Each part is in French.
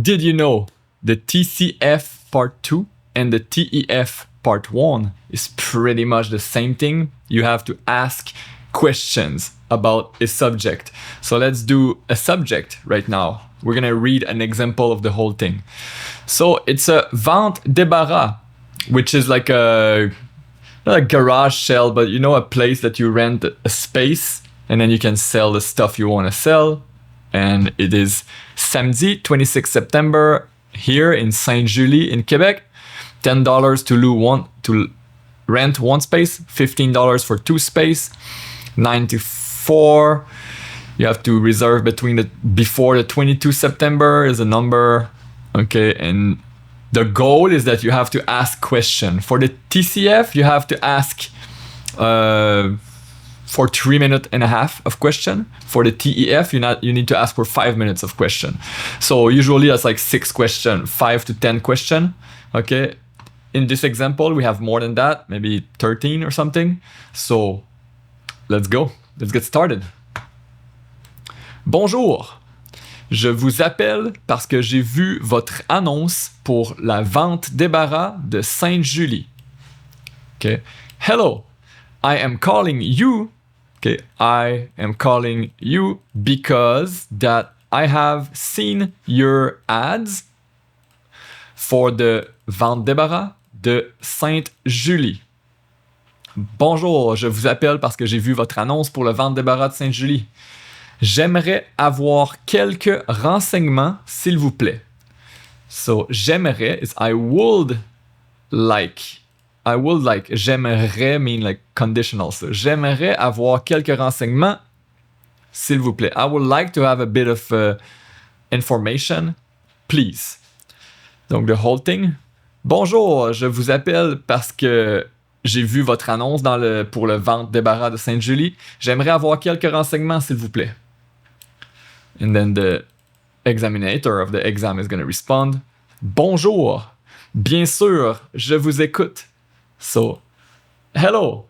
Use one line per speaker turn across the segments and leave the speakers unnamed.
Did you know the TCF part 2 and the TEF part 1 is pretty much the same thing? You have to ask questions about a subject. So let's do a subject right now. We're gonna read an example of the whole thing. So it's a vente débarras, which is like not a garage sale, but you know, a place that you rent a space and then you can sell the stuff you want to sell. And it is samedi, 26 September, here in Sainte-Julie in Quebec. $10 to rent one space, $15 for two space, 9 to 4. You have to reserve before the 22 September is a number. Okay, and the goal is that you have to ask question. For the TCF, you have to ask for 3.5 minutes of question. For the TEF, you need to ask for 5 minutes of question. So usually that's like 6 questions, 5 to 10 questions. Okay, in this example, we have more than that, maybe 13 or something. So let's go. Let's get started. Bonjour. Je vous appelle parce que j'ai vu votre annonce pour la vente débarras de Sainte-Julie. Okay. Hello. I am calling you. Okay. I am calling you because that I have seen your ads for the vente débarras de Sainte-Julie. Bonjour, je vous appelle parce que j'ai vu votre annonce pour le vente débarras de Sainte-Julie. J'aimerais avoir quelques renseignements, s'il vous plaît. So, j'aimerais is I would like. I would like. J'aimerais mean like conditional. So, j'aimerais avoir quelques renseignements, s'il vous plaît. I would like to have a bit of information, please. Donc, the whole thing. Bonjour, je vous appelle parce que j'ai vu votre annonce pour le vente débarras de Sainte-Julie. J'aimerais avoir quelques renseignements, s'il vous plaît. And then the examinator of the exam is going to respond. Bonjour. Bien sûr, je vous écoute. So, hello.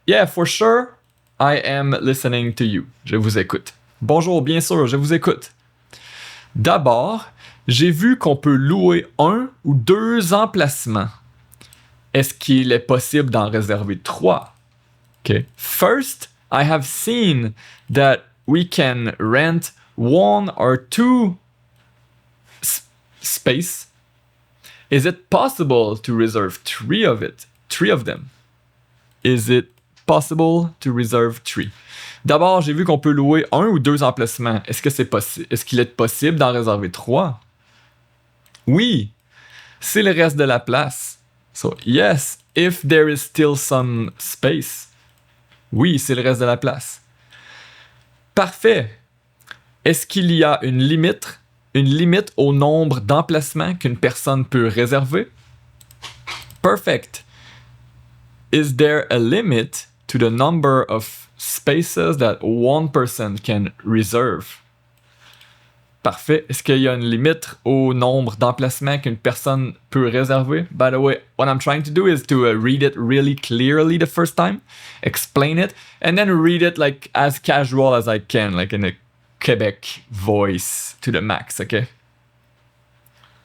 Yeah, for sure, I am listening to you. Je vous écoute. Bonjour, bien sûr, je vous écoute. D'abord, j'ai vu qu'on peut louer 1 ou 2 emplacements. Est-ce qu'il est possible d'en réserver 3? Okay. First, I have seen that we can rent 1 or 2 space. Is it possible to reserve 3 of them? Is it possible to reserve 3? D'abord, j'ai vu qu'on peut louer 1 ou 2 emplacements. Est-ce qu'il est possible d'en réserver 3? Oui, c'est le reste de la place. So, yes, if there is still some space. Oui, c'est le reste de la place. Parfait. Est-ce qu'il y a une limite au nombre d'emplacements qu'une personne peut réserver? Perfect. Is there a limit to the number of spaces that one person can reserve? Parfait. Est-ce qu'il y a une limite au nombre d'emplacements qu'une personne peut réserver? By the way, what I'm trying to do is to read it really clearly the first time, explain it, and then read it like as casual as I can, like in a Quebec voice to the max, okay?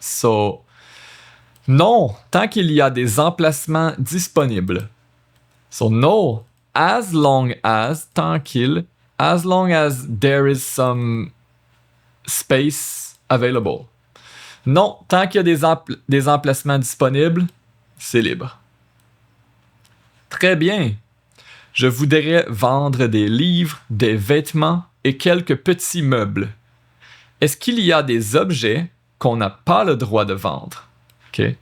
So, non, tant qu'il y a des emplacements disponibles. So, no, as long as there is some space available. Non, tant qu'il y a des emplacements disponibles, c'est libre. Très bien. Je voudrais vendre des livres, des vêtements et quelques petits meubles. Est-ce qu'il y a des objets qu'on n'a pas le droit de vendre? Okay.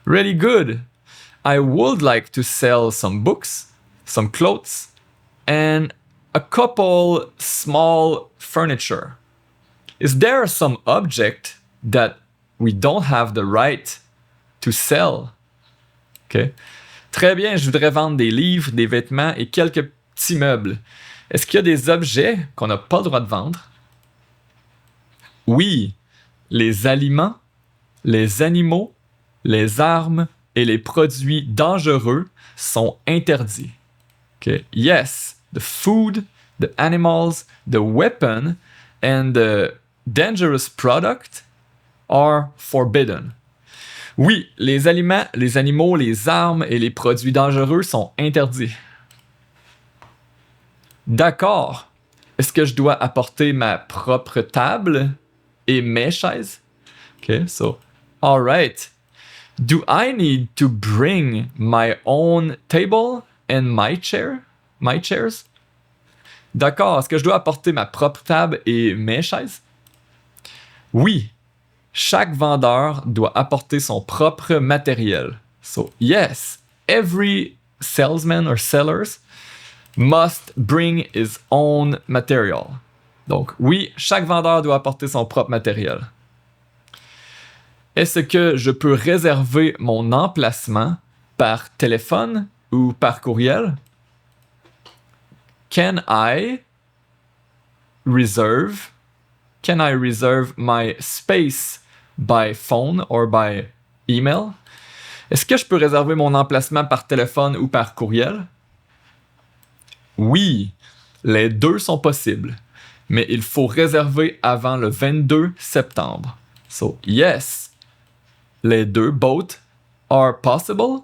Really good. I would like to sell some books, some clothes, and a couple small furniture. Is there some object that we don't have the right to sell? Okay. Très bien, je voudrais vendre des livres, des vêtements et quelques petits meubles. Est-ce qu'il y a des objets qu'on n'a pas le droit de vendre? Oui, les aliments, les animaux, les armes et les produits dangereux sont interdits. Okay. Yes, the food, the animals, the weapon, and the dangerous product are forbidden. Oui, les aliments, les animaux, les armes et les produits dangereux sont interdits. D'accord. Est-ce que je dois apporter ma propre table et mes chaises? Okay, so, all right. Do I need to bring my own table and my chairs? D'accord. Est-ce que je dois apporter ma propre table et mes chaises? Oui. Chaque vendeur doit apporter son propre matériel. So, yes, every salesman or sellers must bring his own material. Donc, oui, chaque vendeur doit apporter son propre matériel. Est-ce que je peux réserver mon emplacement par téléphone ou par courriel? Can I reserve my space by phone or by email? Est-ce que je peux réserver mon emplacement par téléphone ou par courriel? Oui, les deux sont possibles, mais il faut réserver avant le 22 septembre. So, yes, les deux, both, are possible,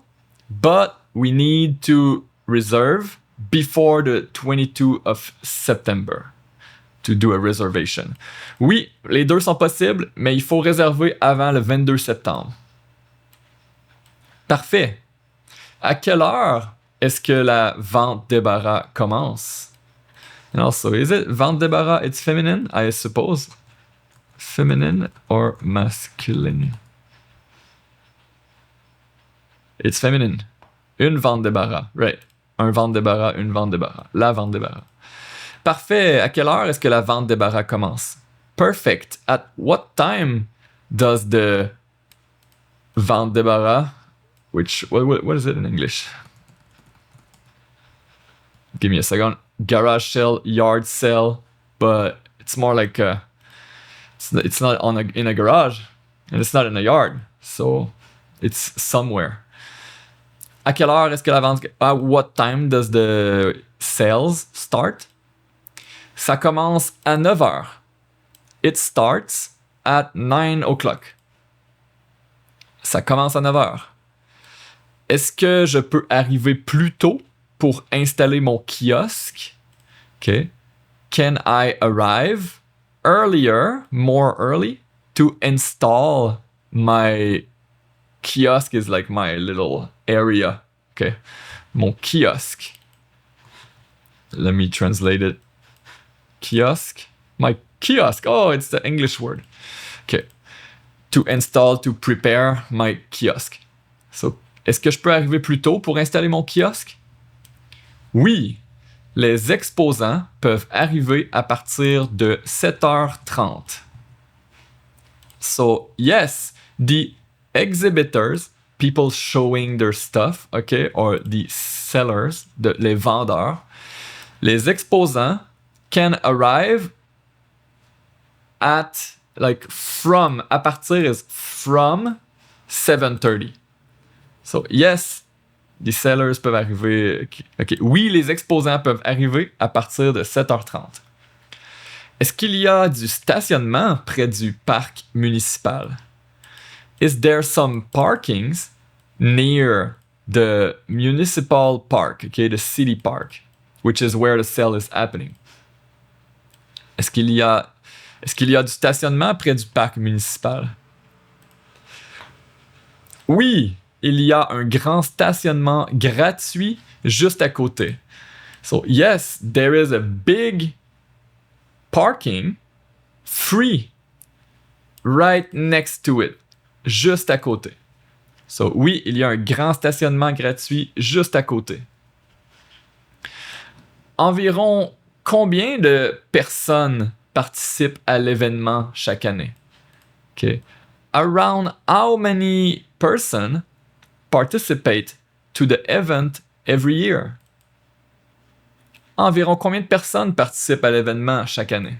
but we need to reserve before the 22 of September to do a reservation. Oui, les deux sont possibles, mais il faut réserver avant le 22 septembre. Parfait. À quelle heure est-ce que la vente débarras commence? And also, is it vente débarras? It's feminine, I suppose. Feminine or masculine? It's feminine. Une vente débarras, right. Un vente débarras, une vente débarras. La vente débarras. Parfait. À quelle heure est-ce que la vente débarras commence? Perfect. At what time does the vente débarras, which, what is it in English? Give me a second. Garage sale, yard sale, but it's more like it's not in a garage, and it's not in a yard, so it's somewhere. À quelle heure est-ce que la vente... what time does the sales start? Ça commence à 9 heures. It starts at 9 o'clock. Ça commence à 9 heures. Est-ce que je peux arriver plus tôt pour installer mon kiosque? Okay. Can I arrive earlier, more early, to install my kiosk is like my little area. Okay. Mon kiosque. Let me translate it. Kiosk. My kiosk. Oh, it's the English word. Okay. To install, to prepare my kiosk. So, est-ce que je peux arriver plus tôt pour installer mon kiosque? Oui. Les exposants peuvent arriver à partir de 7h30. So, yes, the exhibitors, people showing their stuff, okay, or the sellers, les vendeurs, les exposants can arrive at, like, from, à partir is from 7:30. So, yes, the sellers peuvent arriver, okay. Oui, les exposants peuvent arriver à partir de 7h30. Est-ce qu'il y a du stationnement près du parc municipal? Is there some parkings near the municipal park, okay, the city park, which is where the sale is happening? Est-ce qu'il y a du stationnement près du parc municipal? Oui, il y a un grand stationnement gratuit juste à côté. So, yes, there is a big parking free right next to it. Juste à côté. So, oui, il y a un grand stationnement gratuit juste à côté. Environ combien de personnes participent à l'événement chaque année? Okay. Around how many persons participate to the event every year? Environ combien de personnes participent à l'événement chaque année?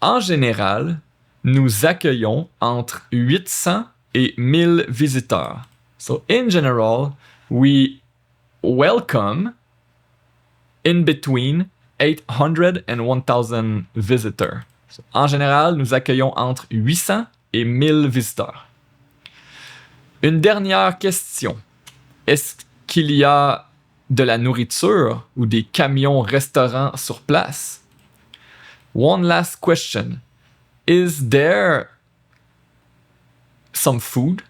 En général, nous accueillons entre 800 et 1000 visiteurs. So, in general, we welcome in between 800 and 1000 visitors. So, en général, nous accueillons entre 800 et 1000 visiteurs. Une dernière question. Est-ce qu'il y a de la nourriture ou des camions restaurants sur place? One last question. Is there some food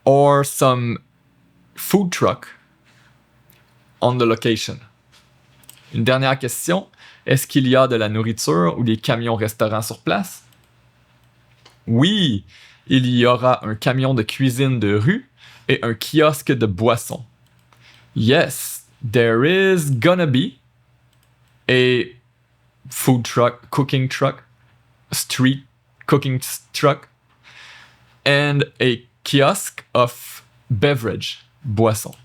or some food truck on the location? Une dernière question. Est-ce qu'il y a de la nourriture ou des camions restaurants sur place? Oui, il y aura un camion de cuisine de rue et un kiosque de boissons. Yes, there is gonna be a food truck, cooking truck, street cooking truck, and a kiosk of beverage, boisson.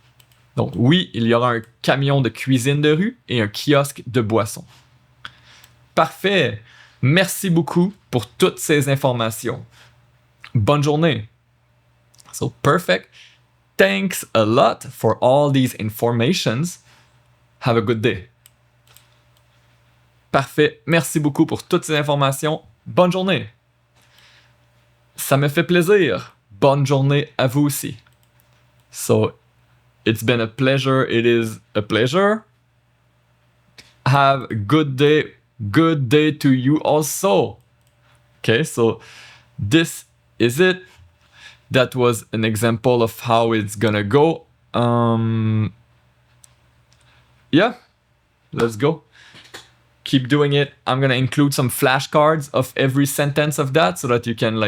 Donc oui, il y aura un camion de cuisine de rue et un kiosque de boisson. Parfait. Merci beaucoup pour toutes ces informations. Bonne journée. So perfect. Thanks a lot for all these informations. Have a good day. Parfait. Merci beaucoup pour toutes ces informations. Bonne journée. Ça me fait plaisir. Bonne journée à vous aussi. So, it's been a pleasure. It is a pleasure. Have a good day. Good day to you also. Okay, so this is it. That was an example of how it's gonna go. Yeah, let's go. Keep doing it. I'm gonna include some flashcards of every sentence of that so that you can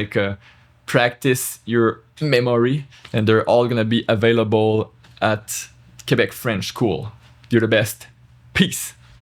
practice your memory, and they're all gonna be available at Quebec French School. You're the best. Peace.